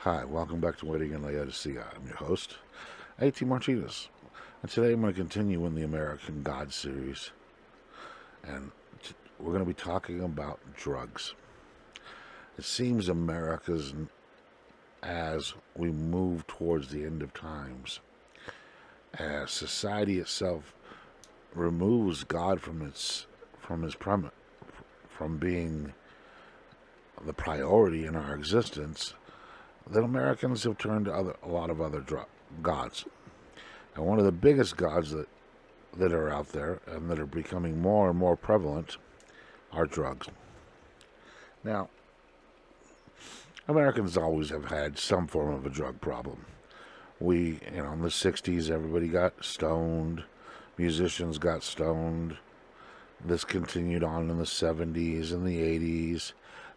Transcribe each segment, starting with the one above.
Hi, welcome back to Waiting in Laodicea. I'm your host, A.T. Martinez, and today I'm going to continue in the American God series, and we're going to be talking about drugs. It seems America's, as we move towards the end of times, as society itself removes God from his premise, from being the priority in our existence, that Americans have turned to a lot of other gods. And one of the biggest gods that are out there and that are becoming more and more prevalent are drugs. Now, Americans always have had some form of a drug problem. In the 60s, everybody got stoned, musicians got stoned. This continued on in the 70s and the 80s.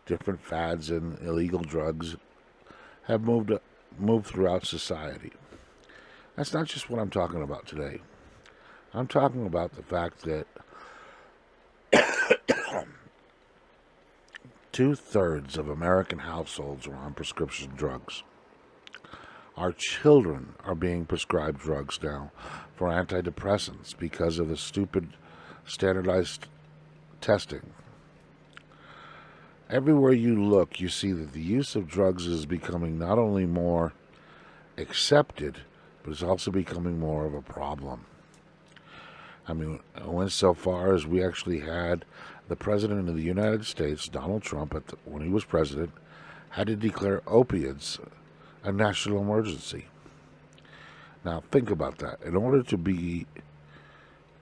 Different fads in illegal drugs have moved throughout society. That's not just what I'm talking about today. I'm talking about the fact that 2/3 of American households are on prescription drugs. Our children are being prescribed drugs now for antidepressants because of the stupid standardized testing. Everywhere you look, you see that the use of drugs is becoming not only more accepted, but it's also becoming more of a problem. I mean, it went so far as we actually had the President of the United States, Donald Trump, when he was president, had to declare opiates a national emergency. Now, think about that. In order to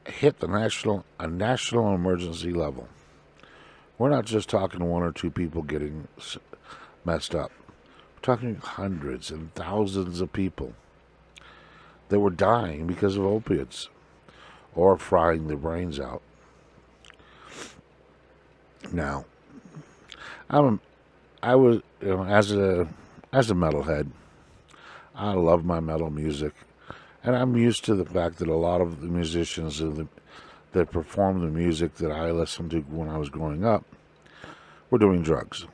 hit a national emergency level, we're not just talking one or two people getting messed up. We're talking hundreds and thousands of people that were dying because of opiates or frying their brains out. Now, I was as a metalhead, I love my metal music, and I'm used to the fact that a lot of the musicians that perform the music that I listened to when I was growing up were doing drugs.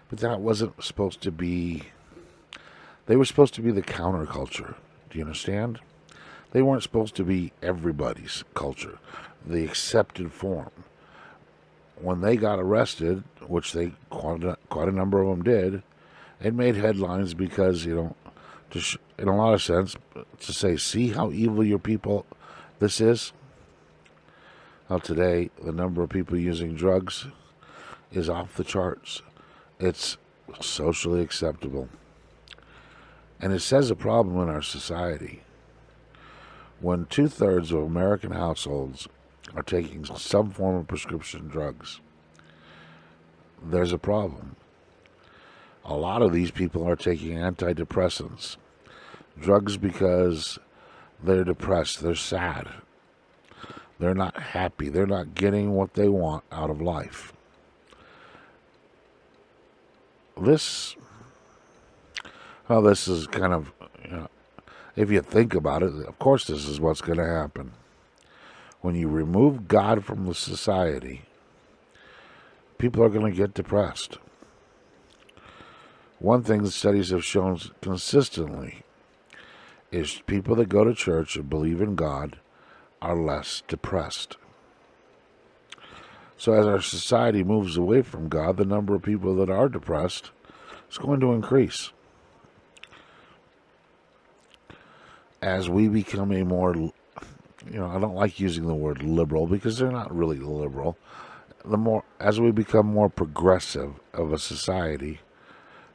But that wasn't supposed to be. They were supposed to be the counterculture. Do you understand? They weren't supposed to be everybody's culture, the accepted form. When they got arrested, which quite a number of them did, it made headlines because, in a lot of sense, to say, see how evil your people this is? Well, today, the number of people using drugs is off the charts. It's socially acceptable. And it says a problem in our society. When 2/3 of American households are taking some form of prescription drugs, there's a problem. A lot of these people are taking antidepressants, drugs because they're depressed, they're sad, they're not happy, they're not getting what they want out of life. This is kind of, if you think about it, of course this is what's going to happen. When you remove God from the society, people are going to get depressed. One thing the studies have shown consistently is people that go to church and believe in God are less depressed. So as our society moves away from God, the number of people that are depressed is going to increase. As we become a more, I don't like using the word liberal because they're not really liberal. As we become more progressive of a society,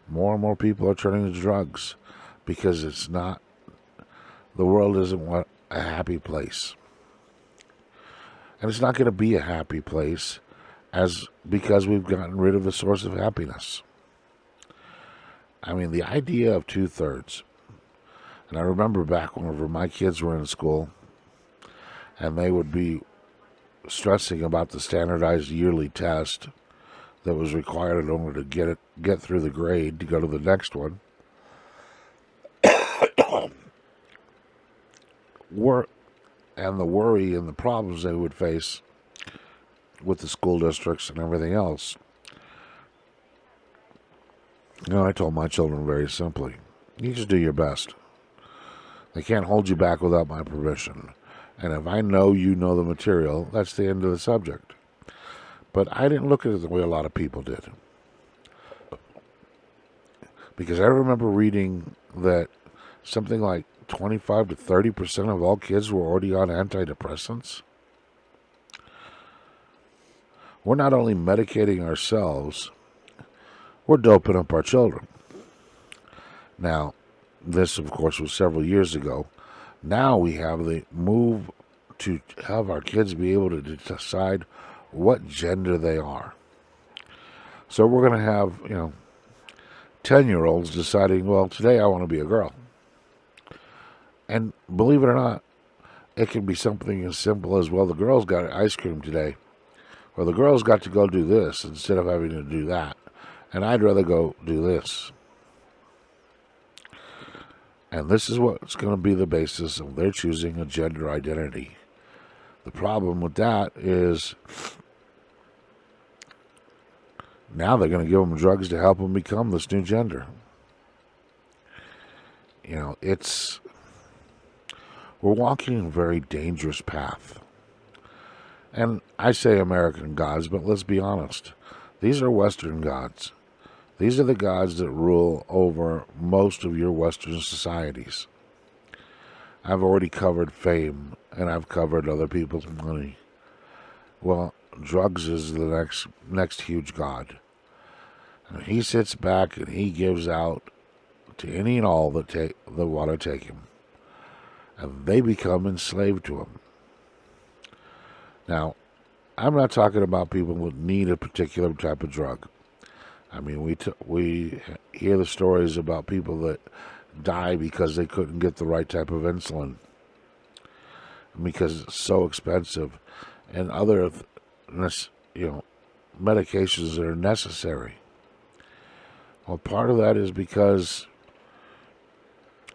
more and more people are turning to drugs because the world isn't a happy place. And it's not going to be a happy place because we've gotten rid of the source of happiness. I mean, the idea of 2/3. And I remember back whenever my kids were in school and they would be stressing about the standardized yearly test that was required in order to get through the grade to go to the next one. And the worry and the problems they would face with the school districts and everything else. I told my children very simply, you just do your best. They can't hold you back without my permission. And if I know you know the material, that's the end of the subject. But I didn't look at it the way a lot of people did. Because I remember reading that something like 25 to 30% of all kids were already on antidepressants. We're not only medicating ourselves, we're doping up our children. Now, this, of course, was several years ago. Now we have the move to have our kids be able to decide what gender they are. So we're going to have, 10-year-olds deciding, well, today I want to be a girl. And believe it or not, it can be something as simple as, well, the girls got ice cream today, or the girls got to go do this instead of having to do that. And I'd rather go do this. And this is what's going to be the basis of their choosing a gender identity. The problem with that is now they're going to give them drugs to help them become this new gender. We're walking a very dangerous path. And I say American gods, but let's be honest. These are Western gods. These are the gods that rule over most of your Western societies. I've already covered fame, and I've covered other people's money. Well, drugs is the next huge god. And he sits back and he gives out to any and all that want to take him. And they become enslaved to him. Now, I'm not talking about people who need a particular type of drug. I mean, we hear the stories about people that die because they couldn't get the right type of insulin because it's so expensive, and other, medications that are necessary. Well, part of that is because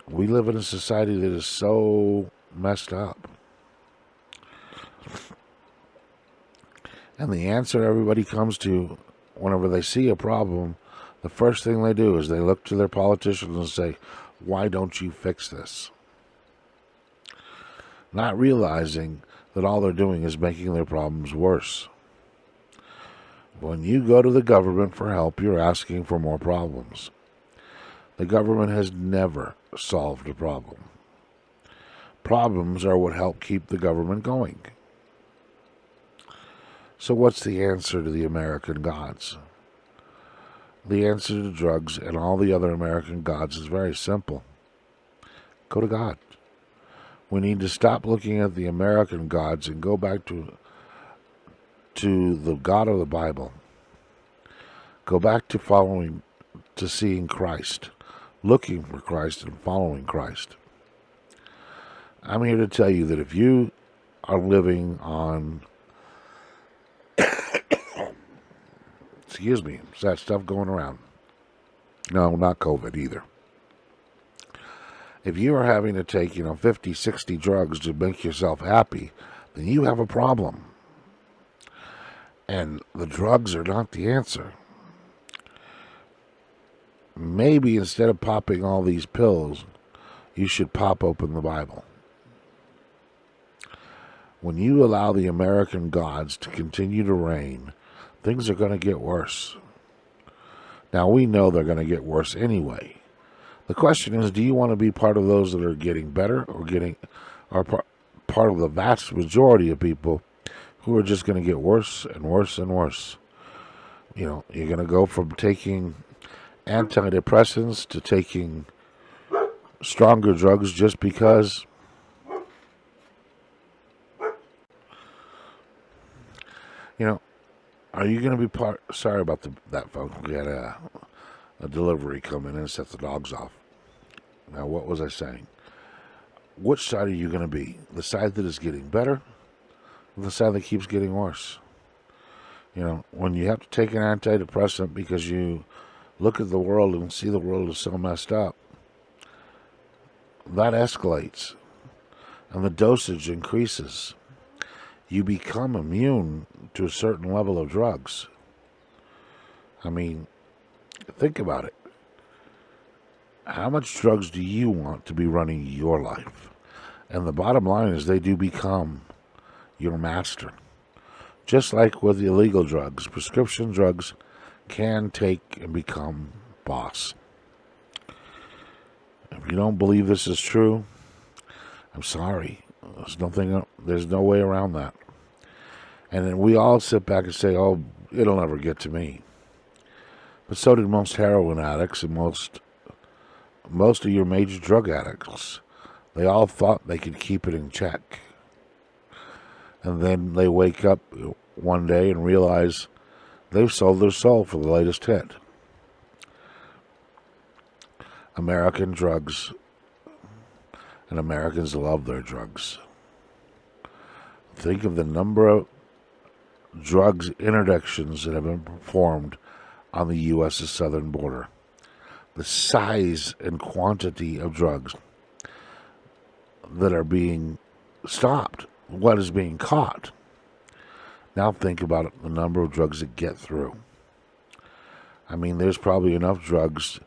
we live in a society that is so messed up. And the answer everybody comes to whenever they see a problem, the first thing they do is they look to their politicians and say, why don't you fix this? Not realizing that all they're doing is making their problems worse. When you go to the government for help, you're asking for more problems. The government has never solved a problem. Problems are what help keep the government going. So what's the answer to the American gods? The answer to drugs and all the other American gods is very simple. Go to God. We need to stop looking at the American gods and go back to the God of the Bible. Go back to seeing Christ, looking for Christ and following Christ. I'm here to tell you that if you are living on excuse me, is that stuff going around? No, not COVID either. If you are having to take, 50, 60 drugs to make yourself happy, then you have a problem. And the drugs are not the answer. Maybe instead of popping all these pills, you should pop open the Bible. When you allow the American gods to continue to reign, things are going to get worse. Now, we know they're going to get worse anyway. The question is, do you want to be part of those that are getting better or part of the vast majority of people who are just going to get worse and worse and worse? You're going to go from taking antidepressants to taking stronger drugs just because are you going to be part? Sorry about that, folks. We had a delivery come in and set the dogs off. Now, what was I saying? Which side are you going to be? The side that is getting better, or the side that keeps getting worse? When you have to take an antidepressant because you look at the world and see the world is so messed up, that escalates, and the dosage increases. You become immune to a certain level of drugs. I mean, think about it. How much drugs do you want to be running your life? And the bottom line is they do become your master. Just like with illegal drugs, prescription drugs can take and become boss. If you don't believe this is true, I'm sorry. There's no way around that. And then we all sit back and say, oh, it'll never get to me. But so did most heroin addicts and most of your major drug addicts. They all thought they could keep it in check. And then they wake up one day and realize they've sold their soul for the latest hit. American drugs, and Americans love their drugs. Think of the number of drugs interdictions that have been performed on the U.S.'s southern border. The size and quantity of drugs that are being stopped, what is being caught. Now think about it, the number of drugs that get through. I mean, there's probably enough drugs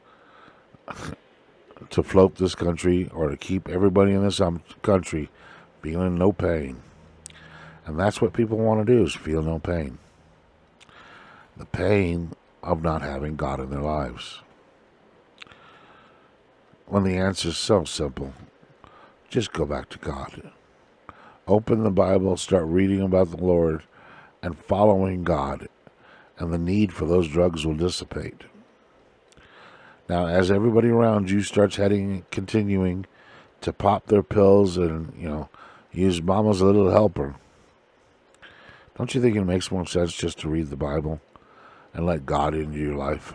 to float this country or to keep everybody in this country feeling no pain. And that's what people want to do, is feel no pain. The pain of not having God in their lives. When the answer is so simple, just go back to God. Open the Bible, start reading about the Lord, and following God, and the need for those drugs will dissipate. Now, as everybody around you starts continuing to pop their pills and, use mama's little helper, don't you think it makes more sense just to read the Bible and let God into your life?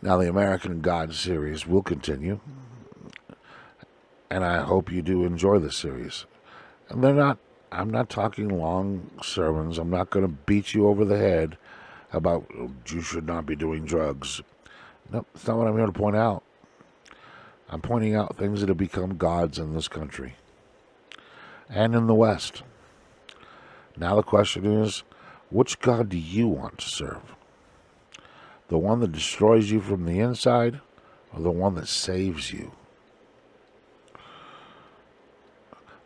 Now, the American God series will continue, and I hope you do enjoy the series. And I'm not talking long sermons. I'm not going to beat you over the head about you should not be doing drugs. No, that's not what I'm here to point out. I'm pointing out things that have become gods in this country and in the West. Now the question is, which God do you want to serve? The one that destroys you from the inside, or the one that saves you?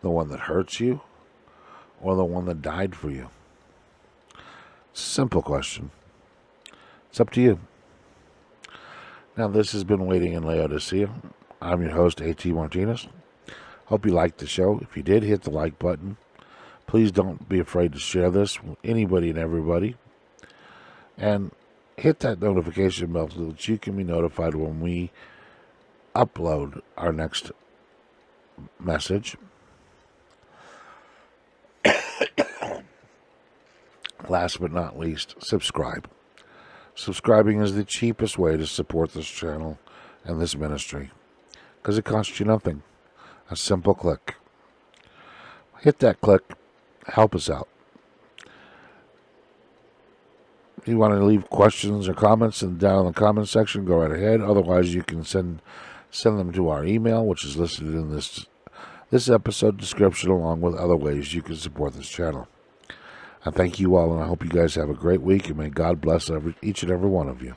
The one that hurts you, or the one that died for you? It's a simple question. It's up to you. Now, this has been Waiting in Laodicea. I'm your host, A.T. Martinez. Hope you liked the show. If you did, hit the like button. Please don't be afraid to share this with anybody and everybody. And hit that notification bell so that you can be notified when we upload our next message. Last but not least, subscribe. Subscribing is the cheapest way to support this channel and this ministry, because it costs you nothing. A simple click. Hit that click. Help us out. If you want to leave questions or comments down in the comment section, go right ahead. Otherwise, you can send them to our email, which is listed in this episode description, along with other ways you can support this channel. I thank you all, and I hope you guys have a great week, and may God bless each and every one of you.